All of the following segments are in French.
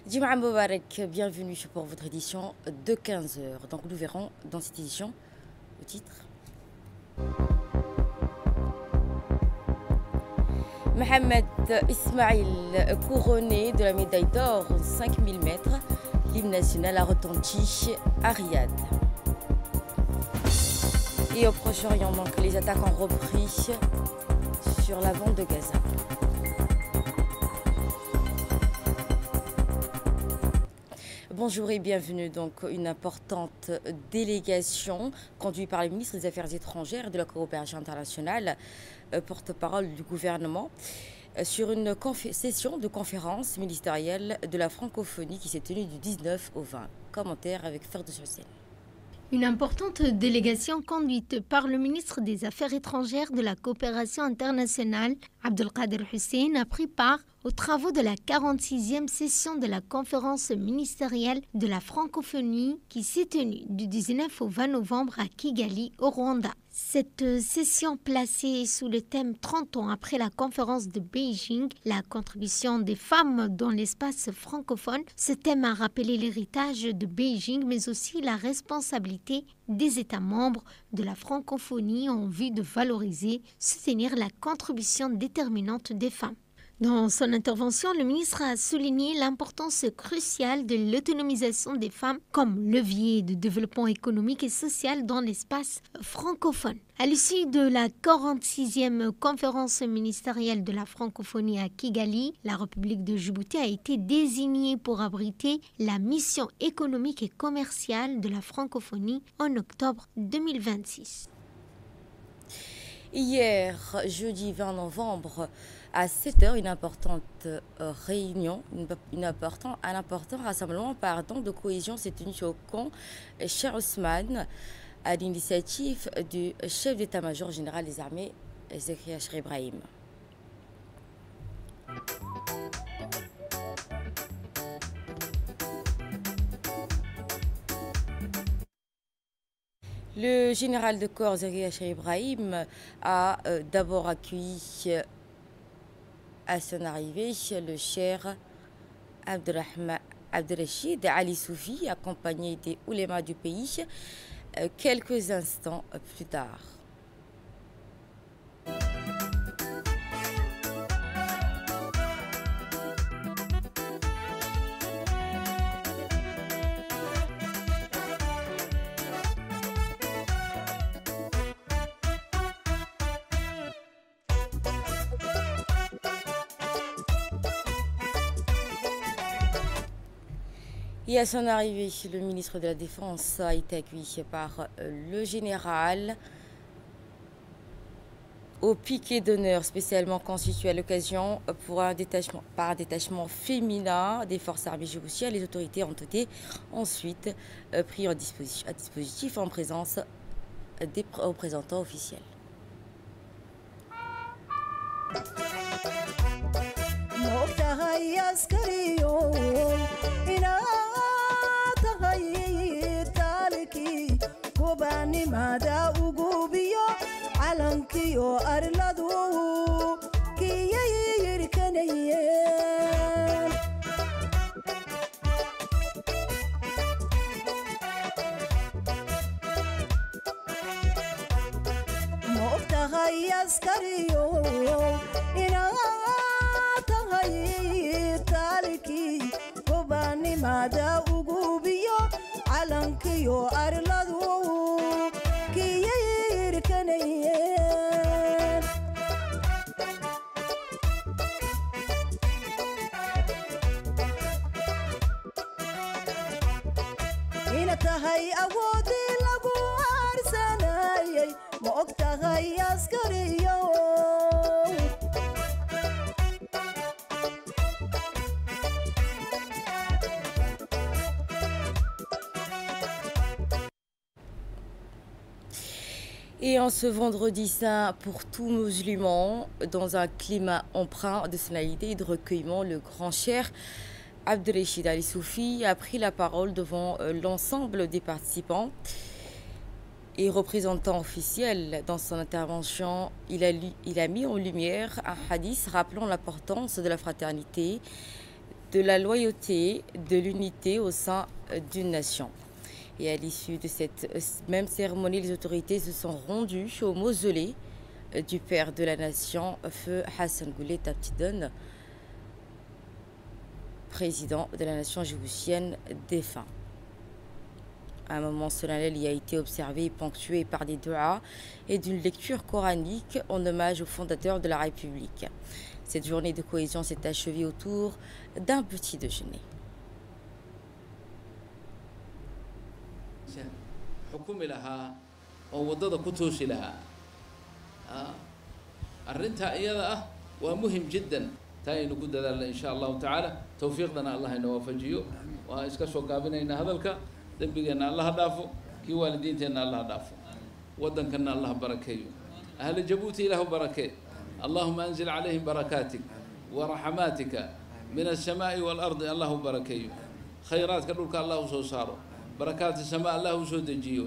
Juma Moubarak, bienvenue pour votre édition de 15 heures. Donc nous verrons dans cette édition le titre. Mohamed Ismail, couronné de la médaille d'or 5000 mètres, l'hymne national a retenti à Riyad. Et au Proche-Orient, donc, les attaques ont repris sur la bande de Gaza. Bonjour et bienvenue. Donc, une importante délégation conduite par le ministre des Affaires étrangères et de la coopération internationale, porte-parole du gouvernement, sur une session de conférence ministérielle de la francophonie qui s'est tenue du 19 au 20. Commentaire avec Ferdous Hussein. Une importante délégation conduite par le ministre des Affaires étrangères de la coopération internationale, Abdelkader Hussein, a pris part aux travaux de la 46e session de la conférence ministérielle de la francophonie qui s'est tenue du 19 au 20 novembre à Kigali, au Rwanda. Cette session placée sous le thème 30 ans après la conférence de Beijing, la contribution des femmes dans l'espace francophone, ce thème a rappelé l'héritage de Beijing mais aussi la responsabilité des États membres de la francophonie en vue de valoriser, soutenir la contribution déterminante des femmes. Dans son intervention, le ministre a souligné l'importance cruciale de l'autonomisation des femmes comme levier de développement économique et social dans l'espace francophone. À l'issue de la 46e conférence ministérielle de la francophonie à Kigali, la République de Djibouti a été désignée pour abriter la mission économique et commerciale de la francophonie en octobre 2026. Hier, jeudi 20 novembre, à 7 h, une importante réunion, un important rassemblement de cohésion s'est tenu au camp Cheikh Ousmane à l'initiative du chef d'état-major général des armées, Zakaria Cheikh Ibrahim. Le général de corps Zakaria Cheikh Ibrahim a d'abord accueilli à son arrivée le cher Abdelrachid Ali Soufi, accompagné des oulémas du pays, quelques instants plus tard. Et à son arrivée, le ministre de la Défense a été accueilli par le général au piquet d'honneur spécialement constitué à l'occasion pour un détachement féminin des forces armées djiboutiennes. Les autorités ont été ensuite pris en dispositif en présence des représentants officiels. Mada ugubiyo alankiyo arladu kiyayirkanaye Moftahay askariyo ina tahay taliki kobani mada ugubiyo alankiyo arladu tahay awoodi lagu arsanayay ma og tahay askariyo Et en ce vendredi saint pour tous musulmans, dans un climat empreint de solennité et de recueillement, le grand cher Abdelrachid Ali Soufi a pris la parole devant l'ensemble des participants et représentants officiels. Dans son intervention, il a mis en lumière un hadith rappelant l'importance de la fraternité de la loyauté, de l'unité au sein d'une nation. Et à l'issue de cette même cérémonie, les autorités se sont rendues au mausolée du père de la nation, feu Hassan Goulet Abtidon, président de la nation djiboutienne défunt. Un moment solennel y a été observé et ponctué par des duas et d'une lecture coranique en hommage au fondateur de la République. Cette journée de cohésion s'est achevée autour d'un petit déjeuner. xukumi lahaa oo waddada ku toosi lahaa arrintaa iyada ah waa muhim jiddan taa aynu ku dadaalna insha allahu tacaala tawfiiqdana allah ina waafajiyo waa iska soo gaabinaynaa hadalka dembigeenna allah ha dhaafo kii waalidiinteenna allah ha dhaafo waddankanna allah barakeeyo ahla jabuuti ilaahu barakee allahuma anzil calayhim barakaatik waraxamaatika min alsamaa'i waalardi allahu barakeeyo khayraadka dhulka allah u soo saaro بركات السماء الله وسود الجيو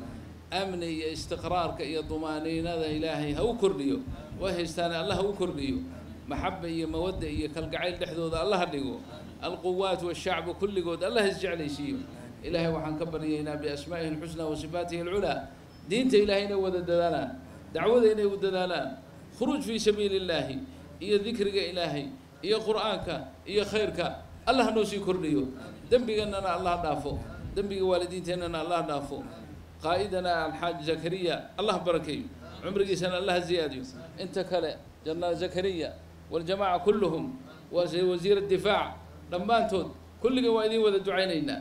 أمني استقرارك يا طمانينة إلهي هو كرديو وهستان الله هو كرديو محبة يا مودة يا كالقعيل لحدود الله اللي القوات والشعب كل قود الله يسجع لي شيء إلهي وحن كبر ينا بأسمائه الحسنى وصفاته العلى دينت إلهي نود الدلالان دعوة نود الدلالان خروج في سبيل الله يا ذكرك إلهي يا قرآنك يا خيرك الله نوسي كرديو ذنبي أننا الله دافو دنبي والدينتنا الله نافو قائدنا الحاج زكريا الله بركي عمرك سنة الله زيادة انت كلا جنة زكريا والجماعة كلهم وزير الدفاع لما انتم كل قوادين وذا دعينينا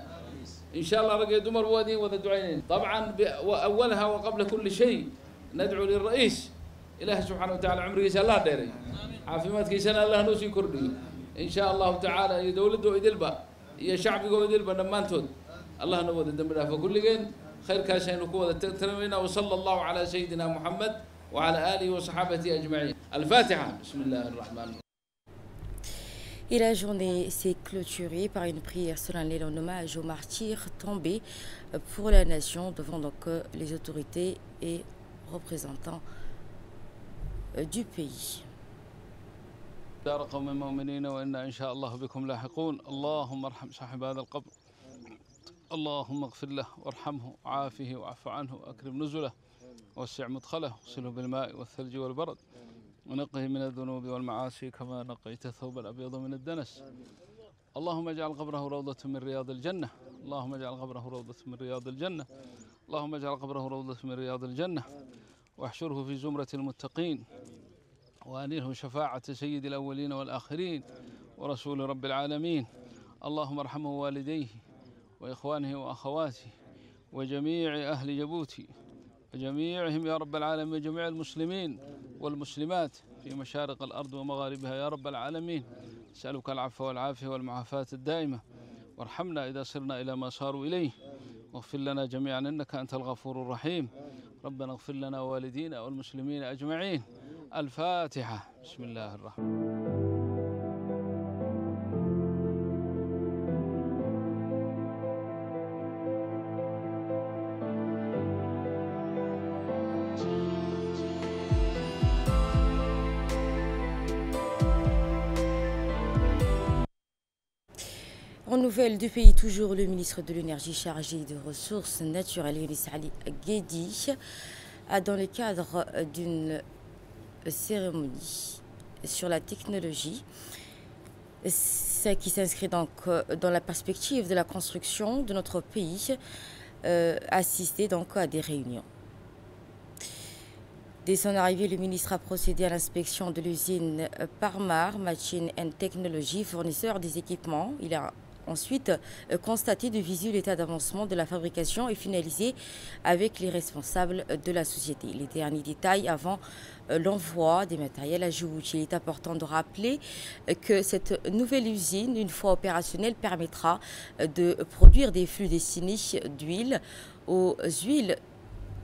ان شاء الله رقي دمر وادين وذا دعينين طبعا اولها وقبل كل شيء ندعو للرئيس اله سبحانه وتعالى عمرك سنة الله ديري عافيماتك سنة الله نوسي كردي ان شاء الله تعالى يا دولته يدلبا يا شعبي يدلبا لما انتم الله نود الدم له فكل جن خير كاشين وقوة ترمينا وصلى الله على سيدنا محمد وعلى آله وصحابته أجمعين الفاتحة بسم الله الرحمن الرحيم. Et la journée s'est clôturée par une prière solennelle en hommage aux martyrs tombés pour la nation devant donc les autorités et représentants du pays. دار قوم المؤمنين وإنا إن شاء الله بكم لاحقون اللهم ارحم صاحب هذا القبر اللهم اغفر له وارحمه وعافه واعف عنه واكرم نزله ووسع مدخله واغسله بالماء والثلج والبرد ونقه من الذنوب والمعاصي كما نقيت الثوب الابيض من الدنس اللهم اجعل قبره روضة من رياض الجنة اللهم اجعل قبره روضة من رياض الجنة اللهم اجعل قبره روضة من رياض الجنة واحشره في زمرة المتقين وانله شفاعة سيد الأولين والآخرين ورسول رب العالمين اللهم ارحمه والديه وإخوانه وأخواته وجميع أهل جبوتي وجميعهم يا رب العالمين وجميع المسلمين والمسلمات في مشارق الأرض ومغاربها يا رب العالمين نسألك العفو والعافية والمعافاة الدائمة وارحمنا إذا صرنا إلى ما صاروا إليه واغفر لنا جميعا إنك أنت الغفور الرحيم ربنا اغفر لنا ووالدينا والمسلمين أجمعين الفاتحة بسم الله الرحمن الرحيم. En nouvelles du pays, toujours le ministre de l'énergie chargé des ressources naturelles, Younis Ali Guédi, a dans le cadre d'une cérémonie sur la technologie, ce qui s'inscrit donc dans la perspective de la construction de notre pays, assisté donc à des réunions. Dès son arrivée, le ministre a procédé à l'inspection de l'usine Parmar Machine and Technology, fournisseur des équipements. Il a ensuite constaté de visu l'état d'avancement de la fabrication et finalisé avec les responsables de la société. Les derniers détails avant l'envoi des matériels à Djibouti. Il est important de rappeler que cette nouvelle usine, une fois opérationnelle, permettra de produire des flux destinés d'huile aux huiles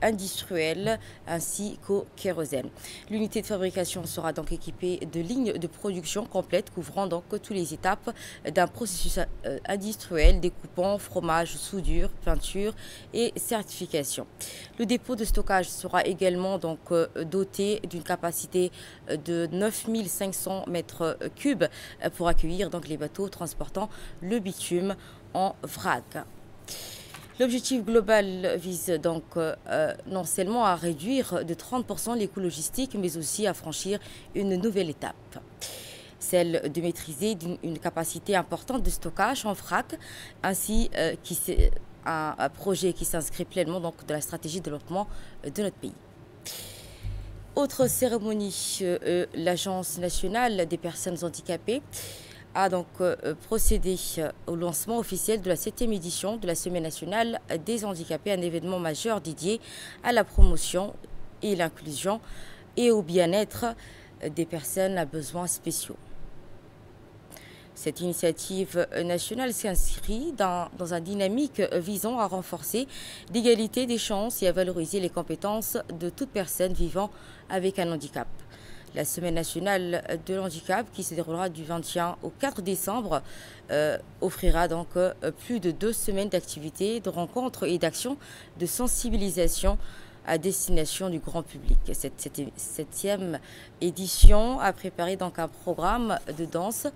industriel ainsi qu'au kérosène. L'unité de fabrication sera donc équipée de lignes de production complètes couvrant donc toutes les étapes d'un processus industriel découpant fromage, soudure, peinture et certification. Le dépôt de stockage sera également donc doté d'une capacité de 9500 mètres cubes pour accueillir donc les bateaux transportant le bitume en vrac. L'objectif global vise donc non seulement à réduire de 30% les coûts logistiques, mais aussi à franchir une nouvelle étape, celle de maîtriser une capacité importante de stockage en vrac, ainsi un projet qui s'inscrit pleinement donc, de la stratégie de développement de notre pays. Autre cérémonie, l'Agence nationale des personnes handicapées a donc procédé au lancement officiel de la 7e édition de la Semaine nationale des handicapés, un événement majeur dédié à la promotion et l'inclusion et au bien-être des personnes à besoins spéciaux. Cette initiative nationale s'inscrit dans une dynamique visant à renforcer l'égalité des chances et à valoriser les compétences de toute personne vivant avec un handicap. La Semaine nationale de l'handicap, qui se déroulera du 21 au 4 décembre, offrira donc plus de 2 semaines d'activités, de rencontres et d'actions de sensibilisation à destination du grand public. Cette 7e édition a préparé donc un programme de danse,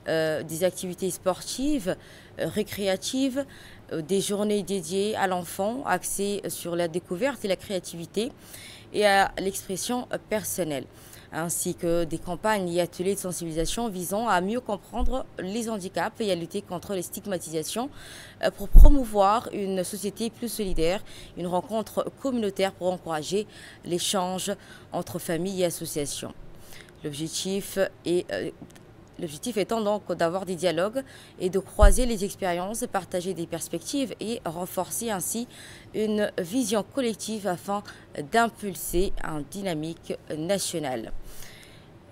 des activités sportives, récréatives, des journées dédiées à l'enfant, axées sur la découverte et la créativité et à l'expression personnelle, ainsi que des campagnes et ateliers de sensibilisation visant à mieux comprendre les handicaps et à lutter contre les stigmatisations pour promouvoir une société plus solidaire, une rencontre communautaire pour encourager l'échange entre familles et associations. L'objectif étant donc d'avoir des dialogues et de croiser les expériences, partager des perspectives et renforcer ainsi une vision collective afin d'impulser une dynamique nationale.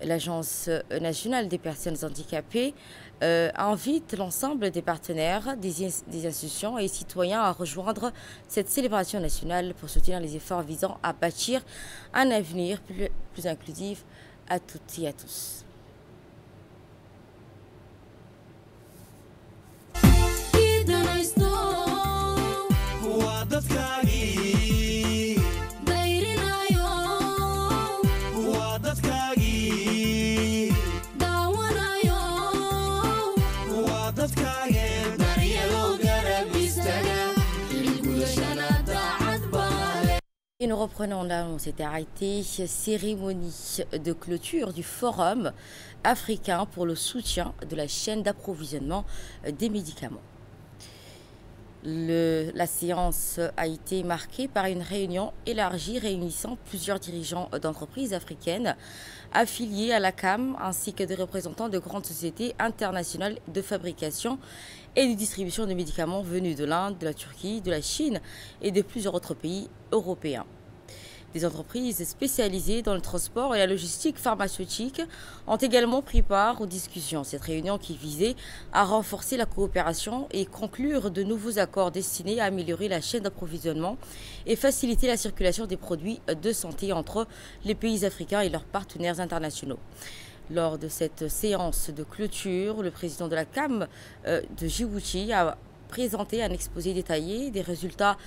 L'Agence nationale des personnes handicapées invite l'ensemble des partenaires, des institutions et citoyens à rejoindre cette célébration nationale pour soutenir les efforts visant à bâtir un avenir plus inclusif à toutes et à tous. Et nous reprenons là où on s'était arrêté, cérémonie de clôture du Forum africain pour le soutien de la chaîne d'approvisionnement des médicaments. La séance a été marquée par une réunion élargie réunissant plusieurs dirigeants d'entreprises africaines affiliées à la CAM ainsi que des représentants de grandes sociétés internationales de fabrication et de distribution de médicaments venus de l'Inde, de la Turquie, de la Chine et de plusieurs autres pays européens. Des entreprises spécialisées dans le transport et la logistique pharmaceutique ont également pris part aux discussions. Cette réunion qui visait à renforcer la coopération et conclure de nouveaux accords destinés à améliorer la chaîne d'approvisionnement et faciliter la circulation des produits de santé entre les pays africains et leurs partenaires internationaux. Lors de cette séance de clôture, le président de la CAM de Djibouti a présenté un exposé détaillé des résultats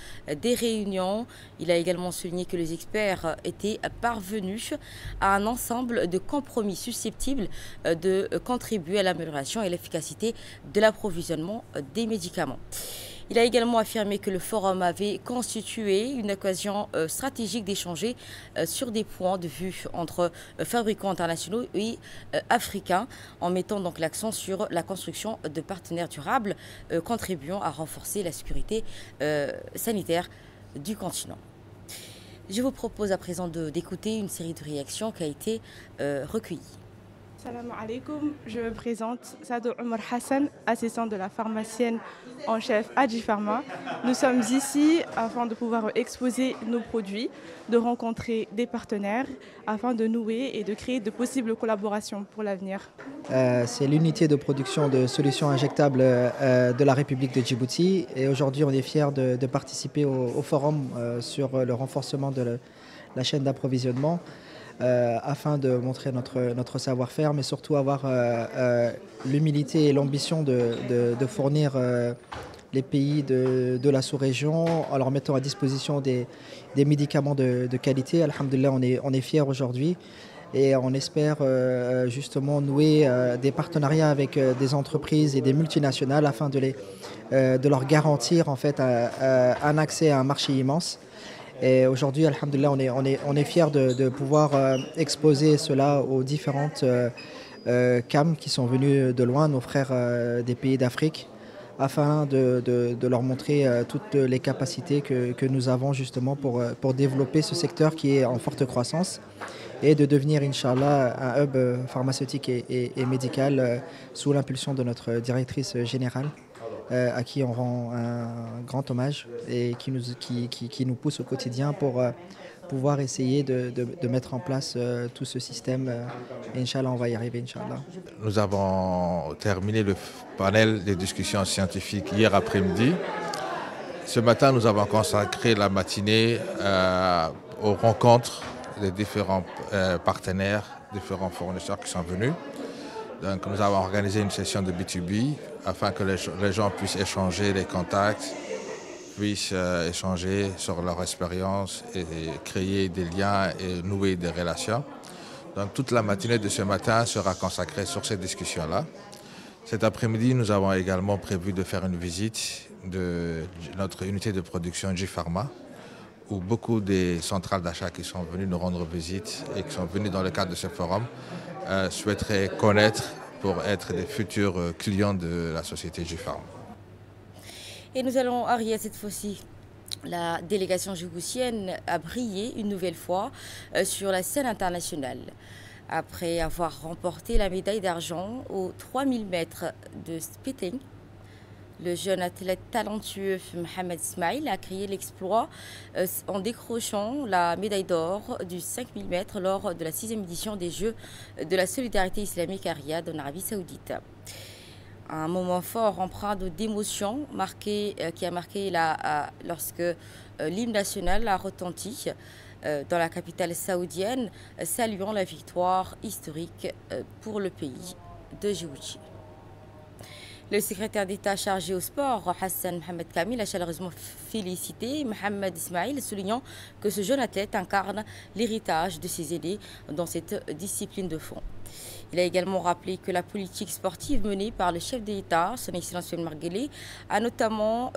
des réunions. Il a également souligné que les experts étaient parvenus à un ensemble de compromis susceptibles de contribuer à l'amélioration et l'efficacité de l'approvisionnement des médicaments. Il a également affirmé que le forum avait constitué une occasion stratégique d'échanger sur des points de vue entre fabricants internationaux et africains, en mettant donc l'accent sur la construction de partenaires durables contribuant à renforcer la sécurité sanitaire du continent. Je vous propose à présent d'écouter une série de réactions qui a été recueillie. Salam alaikum, je me présente Sadou Omar Hassan, assistante de la pharmacienne en chef à J-Pharma. Nous sommes ici afin de pouvoir exposer nos produits, de rencontrer des partenaires afin de nouer et de créer de possibles collaborations pour l'avenir. C'est l'unité de production de solutions injectables de la République de Djibouti et aujourd'hui on est fiers de participer au forum sur le renforcement de la chaîne d'approvisionnement. Afin de montrer notre savoir-faire, mais surtout avoir l'humilité et l'ambition de fournir les pays de la sous-région en leur mettant à disposition des médicaments de qualité. Alhamdoulilah, on est fiers aujourd'hui et on espère justement nouer des partenariats avec des entreprises et des multinationales afin de leur garantir en fait un accès à un marché immense. Et aujourd'hui, alhamdoulilah, on est fiers de pouvoir exposer cela aux différentes CAM qui sont venus de loin, nos frères des pays d'Afrique, afin de leur montrer toutes les capacités que nous avons justement pour développer ce secteur qui est en forte croissance et de devenir, Inch'Allah, un hub pharmaceutique et médical sous l'impulsion de notre directrice générale. À qui on rend un grand hommage et qui nous pousse au quotidien pour pouvoir essayer de mettre en place tout ce système. Et Inch'Allah, on va y arriver, Inch'Allah. Nous avons terminé le panel des discussions scientifiques hier après-midi. Ce matin, nous avons consacré la matinée aux rencontres des différents partenaires, différents fournisseurs qui sont venus. Donc, nous avons organisé une session de B2B afin que les gens puissent échanger les contacts, puissent échanger sur leur expérience et créer des liens et nouer des relations. Donc toute la matinée de ce matin sera consacrée sur ces discussions-là. Cet après-midi, nous avons également prévu de faire une visite de notre unité de production J-Pharma, où beaucoup des centrales d'achat qui sont venues nous rendre visite et qui sont venues dans le cadre de ce forum souhaiteraient connaître pour être des futurs clients de la société J-Pharma. Et nous allons, Ariel, cette fois-ci. La délégation djiboutienne a brillé une nouvelle fois sur la scène internationale. Après avoir remporté la médaille d'argent aux 3000 mètres de spitting, le jeune athlète talentueux Mohamed Ismail a créé l'exploit en décrochant la médaille d'or du 5000 mètres lors de la 6e édition des Jeux de la solidarité islamique à Riyad, en Arabie Saoudite. Un moment fort empreint d'émotion qui a marqué lorsque l'hymne national a retenti dans la capitale saoudienne, saluant la victoire historique pour le pays de Djibouti. Le secrétaire d'État chargé au sport, Hassan Mohamed Kamil, a chaleureusement félicité Mohamed Ismail, soulignant que ce jeune athlète incarne l'héritage de ses aînés dans cette discipline de fond. Il a également rappelé que la politique sportive menée par le chef d'État, son Excellence Marguerite, a notamment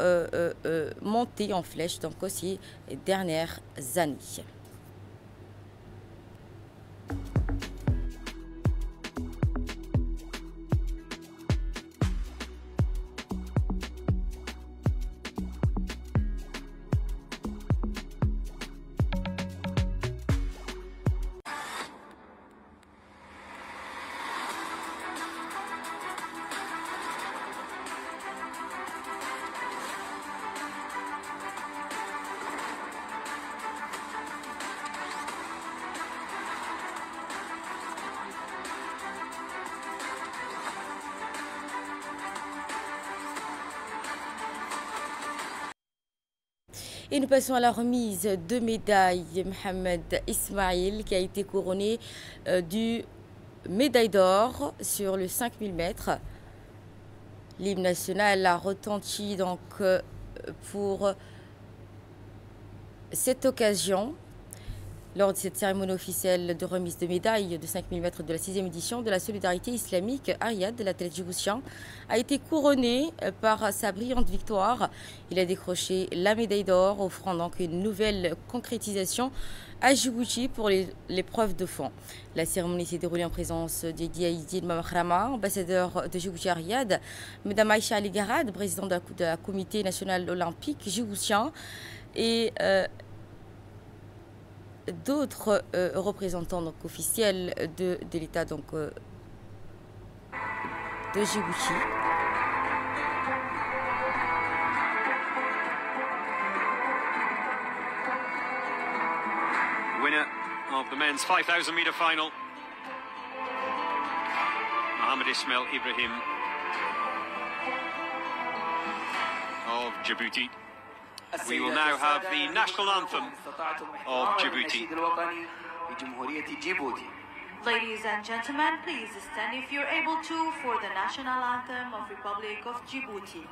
monté en flèche dans ces dernières années. Et nous passons à la remise de médailles. Mohamed Ismail qui a été couronné du médaille d'or sur le 5000 mètres. L'hymne national a retenti donc pour cette occasion. Lors de cette cérémonie officielle de remise de médailles de 5000 mètres de la 6e édition de la solidarité islamique, Ariad, l'athlète djiboutien, a été couronné par sa brillante victoire. Il a décroché la médaille d'or, offrant donc une nouvelle concrétisation à Djibouti pour l'épreuve de fond. La cérémonie s'est déroulée en présence de Diaïdine Mamakhrama, ambassadeur de Djibouti à Riyad, Mme Aïcha Ali Garad, présidente de la Comité national olympique djiboutien, et d'autres représentants donc, officiels de l'État de Djibouti. Winner of the men's 5,000 metre final, Mohamed Ismail Ibrahim of Djibouti. We will now have the national anthem of Djibouti. Ladies and gentlemen, please stand if you're able to for the national anthem of Republic of Djibouti.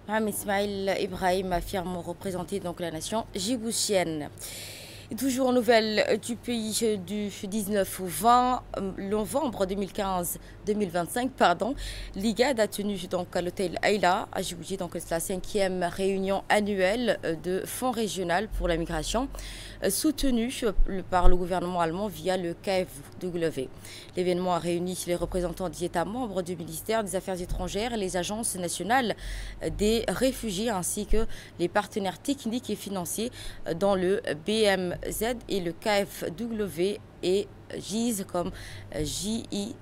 Mohamed Ismail Ibrahim affirme représenter donc la nation djiboutienne. Et toujours en nouvelles du pays du 19 au 20 novembre 2025, l'IGAD a tenu donc à l'hôtel Aïla à Djibouti, donc c'est la 5e réunion annuelle de Fonds régional pour la migration, soutenu par le gouvernement allemand via le KfW. L'événement a réuni les représentants des États membres du ministère des Affaires étrangères et les agences nationales des réfugiés ainsi que les partenaires techniques et financiers dans le BMZ et le KfW et GIZ comme JIZ.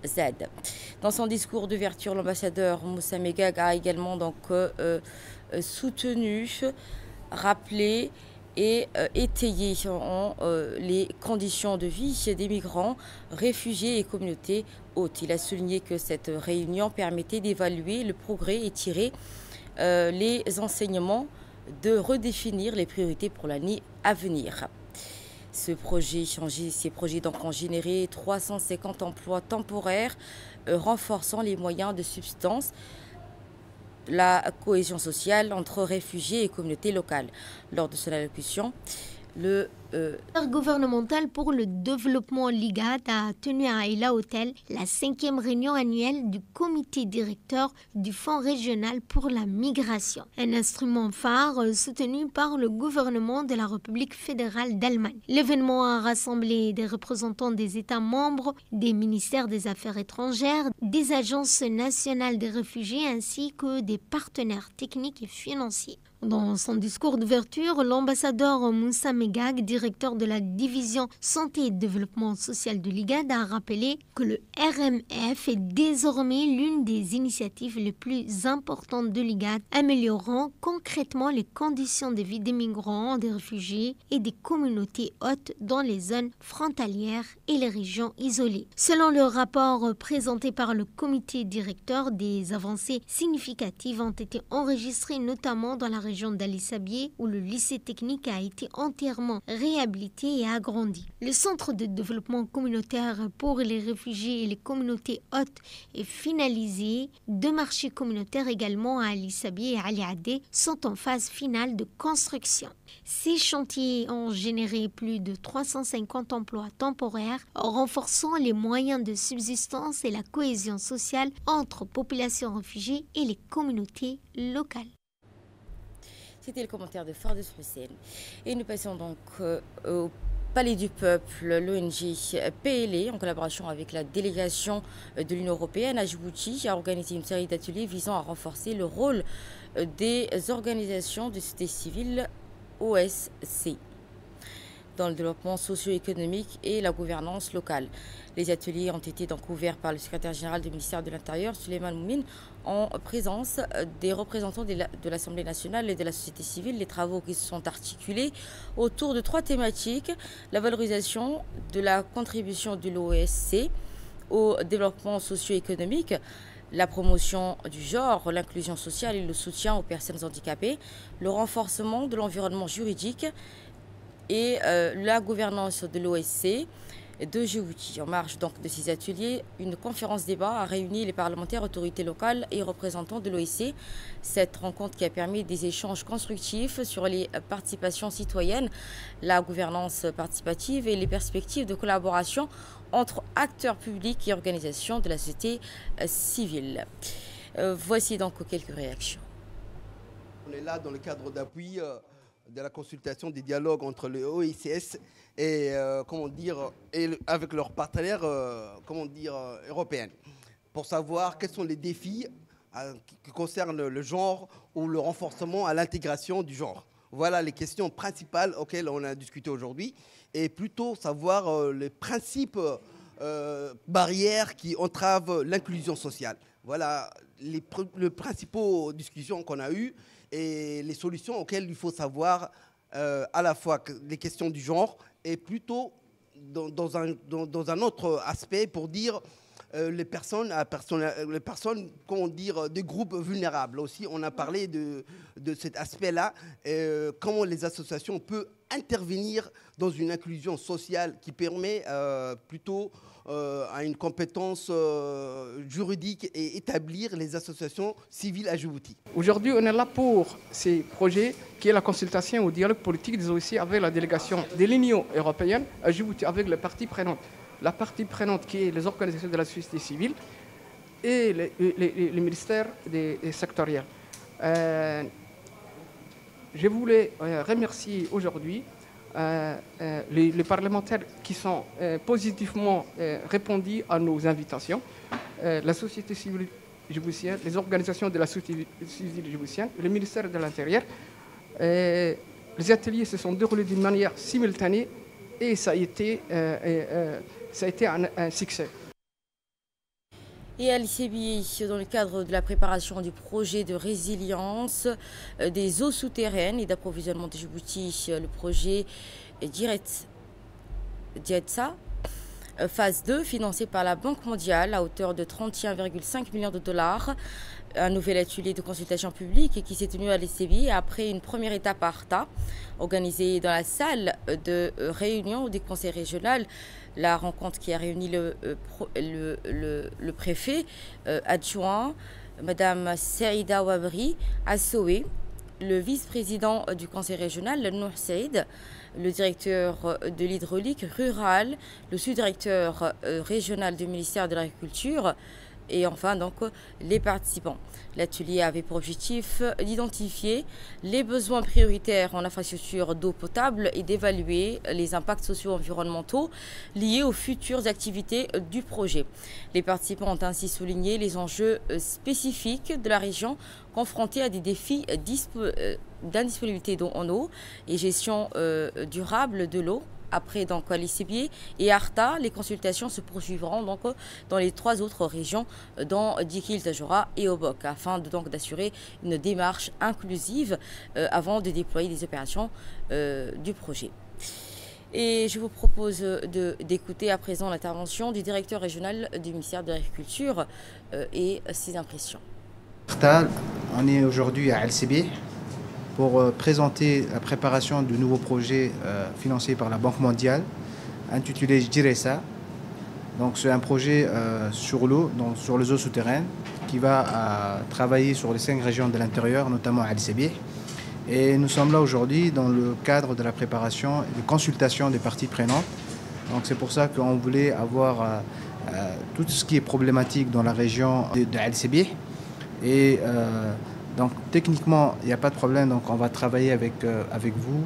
Dans son discours d'ouverture, l'ambassadeur Moussa Megag a également donc soutenu, rappelé et étayé les conditions de vie des migrants, réfugiés et communautés hôtes. Il a souligné que cette réunion permettait d'évaluer le progrès et tirer les enseignements, de redéfinir les priorités pour l'année à venir. Ces projets donc ont généré 350 emplois temporaires, renforçant les moyens de subsistance, la cohésion sociale entre réfugiés et communautés locales. Lors de son allocution, le gouvernemental pour le développement l'IGAD a tenu à Aïla Hotel la 5e réunion annuelle du comité directeur du Fonds régional pour la migration, un instrument phare soutenu par le gouvernement de la République fédérale d'Allemagne. L'événement a rassemblé des représentants des États membres, des ministères des Affaires étrangères, des agences nationales des réfugiés ainsi que des partenaires techniques et financiers. Dans son discours d'ouverture, l'ambassadeur Moussa Megag, directeur de la division santé et développement social de l'IGAD, a rappelé que le RMF est désormais l'une des initiatives les plus importantes de l'IGAD, améliorant concrètement les conditions de vie des migrants, des réfugiés et des communautés hôtes dans les zones frontalières et les régions isolées. Selon le rapport présenté par le comité directeur, des avancées significatives ont été enregistrées notamment dans la région d'Ali Sabié où le lycée technique a été entièrement réhabilité et agrandi. Le centre de développement communautaire pour les réfugiés et les communautés hôtes est finalisé. 2 marchés communautaires également à Ali Sabié et Ali Adé sont en phase finale de construction. Ces chantiers ont généré plus de 350 emplois temporaires, renforçant les moyens de subsistance et la cohésion sociale entre populations réfugiées et les communautés locales. C'était le commentaire de Fardous Hussein. Et nous passons donc au Palais du Peuple. L'ONG PLE, en collaboration avec la délégation de l'Union européenne à Djibouti, a organisé une série d'ateliers visant à renforcer le rôle des organisations de société civile OSC. dans le développement socio-économique et la gouvernance locale. Les ateliers ont été donc ouverts par le secrétaire général du ministère de l'Intérieur, Souleymane Moumine, en présence des représentants de l'Assemblée nationale et de la société civile. Les travaux qui se sont articulés autour de 3 thématiques: la valorisation de la contribution de l'OSC au développement socio-économique, la promotion du genre, l'inclusion sociale et le soutien aux personnes handicapées, le renforcement de l'environnement juridique et la gouvernance de l'OSC de Djibouti. En marge donc de ces ateliers, une conférence débat a réuni les parlementaires, autorités locales et représentants de l'OSC. Cette rencontre qui a permis des échanges constructifs sur les participations citoyennes, la gouvernance participative et les perspectives de collaboration entre acteurs publics et organisations de la société civile. Voici donc quelques réactions. On est là dans le cadre d'appui de la consultation des dialogues entre le OICS et, et avec leurs partenaires européens, pour savoir quels sont les défis qui concernent le genre ou le renforcement à l'intégration du genre. Voilà les questions principales auxquelles on a discuté aujourd'hui, et plutôt savoir les principes barrières qui entravent l'inclusion sociale. Voilà les principaux discussions qu'on a eues et les solutions auxquelles il faut savoir à la fois les questions du genre et plutôt dans un autre aspect pour dire les personnes, comment dire, des groupes vulnérables. Aussi, on a parlé de cet aspect-là, comment les associations peuvent intervenir dans une inclusion sociale qui permet plutôt à une compétence juridique et établir les associations civiles à Djibouti. Aujourd'hui, on est là pour ces projets qui est la consultation au dialogue politique des OIC avec la délégation de l'Union européenne à Djibouti, avec les parties prenantes. La partie prenante qui est les organisations de la société civile et les ministères sectoriels. Je voulais remercier aujourd'hui les parlementaires qui sont positivement répondus à nos invitations, la société civile djiboutienne, les organisations de la société civile djiboutienne, le ministère de l'Intérieur. Les ateliers se sont déroulés d'une manière simultanée et ça a été un succès. Et à l'ICBI, dans le cadre de la préparation du projet de résilience des eaux souterraines et d'approvisionnement de Djibouti, le projet Djetsa, phase 2, financé par la Banque mondiale à hauteur de 31,5 millions de dollars. Un nouvel atelier de consultation publique qui s'est tenu à l'ICBI après une première étape à Arta, organisée dans la salle de réunion du conseil régional. La rencontre qui a réuni le préfet adjoint, Madame Saïda Wabri Assoué, le vice-président du conseil régional, Nour Saïd, le directeur de l'hydraulique rurale, le sous-directeur régional du ministère de l'Agriculture, et enfin donc les participants. L'atelier avait pour objectif d'identifier les besoins prioritaires en infrastructure d'eau potable et d'évaluer les impacts socio-environnementaux liés aux futures activités du projet. Les participants ont ainsi souligné les enjeux spécifiques de la région confrontée à des défis d'indisponibilité d'eau en eau et gestion durable de l'eau. Après donc l'ICBI et Arta, les consultations se poursuivront donc dans les 3 autres régions, dont Dikil, Tajora et Obok, afin d'assurer une démarche inclusive avant de déployer des opérations du projet. Et je vous propose d'écouter à présent l'intervention du directeur régional du ministère de l'Agriculture et ses impressions. Arta, on est aujourd'hui à LCB pour présenter la préparation du nouveau projet financé par la Banque mondiale, intitulé Djetsa. Donc c'est un projet sur l'eau, sur les eaux souterraines, qui va travailler sur les 5 régions de l'intérieur, notamment à LCB. Et nous sommes là aujourd'hui dans le cadre de la préparation et de consultation des parties prenantes. Donc c'est pour ça qu'on voulait avoir tout ce qui est problématique dans la région de LCB. Et donc techniquement, il n'y a pas de problème, donc on va travailler avec vous,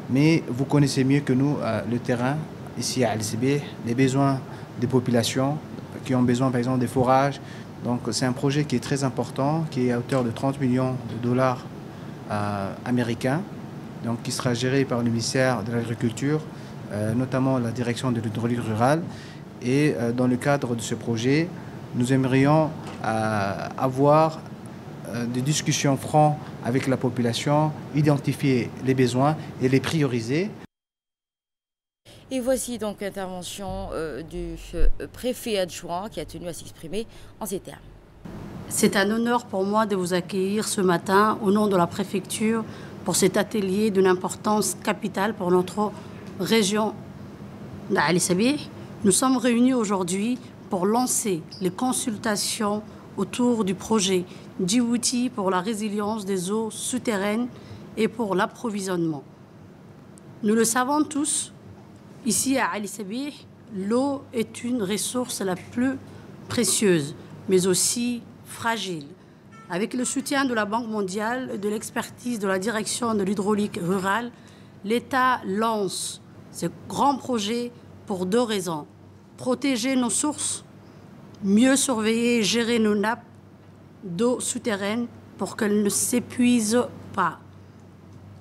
mais vous connaissez mieux que nous le terrain ici à LCB, les besoins des populations qui ont besoin par exemple des forages. Donc c'est un projet qui est très important, qui est à hauteur de 30 millions de dollars américains, donc qui sera géré par le ministère de l'Agriculture notamment la direction de l'hydraulique rurale. Et dans le cadre de ce projet, nous aimerions avoir des discussions franches avec la population, identifier les besoins et les prioriser. Et voici donc l'intervention du préfet adjoint qui a tenu à s'exprimer en ces termes. C'est un honneur pour moi de vous accueillir ce matin au nom de la préfecture pour cet atelier d'une importance capitale pour notre région d'Ali Sabih. Nous sommes réunis aujourd'hui pour lancer les consultations autour du projet Djibouti pour la résilience des eaux souterraines et pour l'approvisionnement. Nous le savons tous, ici à Ali Sabih, l'eau est une ressource la plus précieuse, mais aussi fragile. Avec le soutien de la Banque mondiale et de l'expertise de la direction de l'hydraulique rurale, l'État lance ce grand projet pour 2 raisons. Protéger nos sources, mieux surveiller et gérer nos nappes d'eau souterraine pour qu'elles ne s'épuisent pas.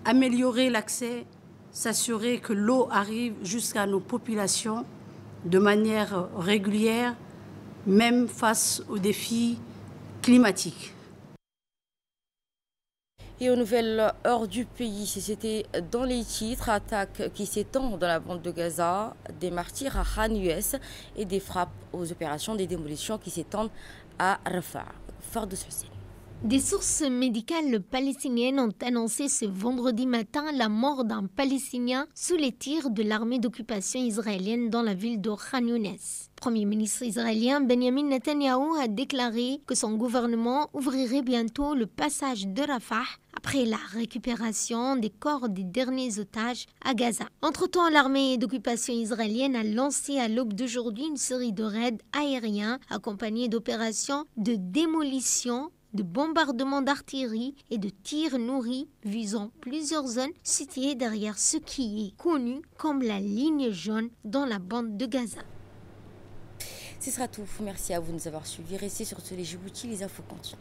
Améliorer l'accès, s'assurer que l'eau arrive jusqu'à nos populations de manière régulière, même face aux défis climatiques. Et aux nouvelles hors du pays, c'était dans les titres, attaques qui s'étendent dans la bande de Gaza, des martyrs à Khan Younis et des frappes aux opérations des démolitions qui s'étendent à Rafah. Fort de ceci. Des sources médicales palestiniennes ont annoncé ce vendredi matin la mort d'un Palestinien sous les tirs de l'armée d'occupation israélienne dans la ville de Khan Younis. Premier ministre israélien Benjamin Netanyahou a déclaré que son gouvernement ouvrirait bientôt le passage de Rafah après la récupération des corps des derniers otages à Gaza. Entre-temps, l'armée d'occupation israélienne a lancé à l'aube d'aujourd'hui une série de raids aériens accompagnés d'opérations de démolition, de bombardements d'artillerie et de tirs nourris visant plusieurs zones situées derrière ce qui est connu comme la ligne jaune dans la bande de Gaza. Ce sera tout. Merci à vous de nous avoir suivis. Restez sur les Djibouti, les infos continuent.